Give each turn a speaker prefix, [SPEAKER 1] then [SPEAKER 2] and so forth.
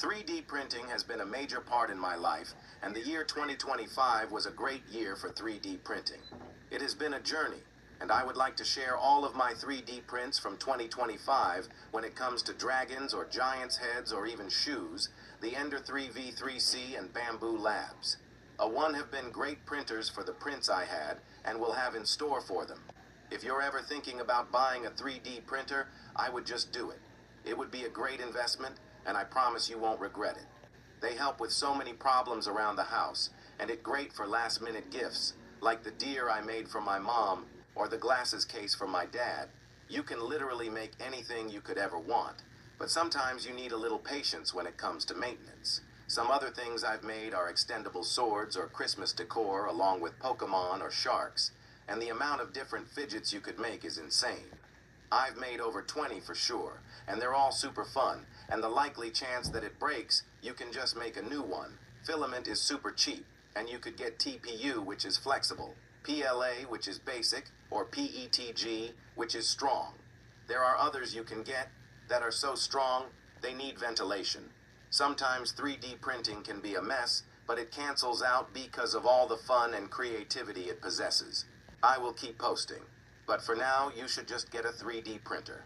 [SPEAKER 1] 3D printing has been a major part in my life, and the year 2025 was a great year for 3D printing. It has been a journey, and I would like to share all of my 3D prints from 2025 when it comes to dragons or giants' heads or even shoes, the Ender 3 V3C and Bamboo Labs. A1 have been great printers for the prints I had and will have in store for them. If you're ever thinking about buying a 3D printer, I would just do it. It would be a great investment, and I promise you won't regret it. They help with so many problems around the house, and it's great for last-minute gifts, like the deer I made for my mom or the glasses case for my dad. You can literally make anything you could ever want, but sometimes you need a little patience when it comes to maintenance. Some other things I've made are extendable swords or Christmas decor along with Pokemon or sharks, and the amount of different fidgets you could make is insane. I've made over 20 for sure, and they're all super fun, and the likely chance that it breaks, you can just make a new one. Filament is super cheap, and you could get TPU, which is flexible, PLA, which is basic, or PETG, which is strong. There are others you can get that are so strong, they need ventilation. Sometimes 3D printing can be a mess, but it cancels out because of all the fun and creativity it possesses. I will keep posting, but for now, you should just get a 3D printer.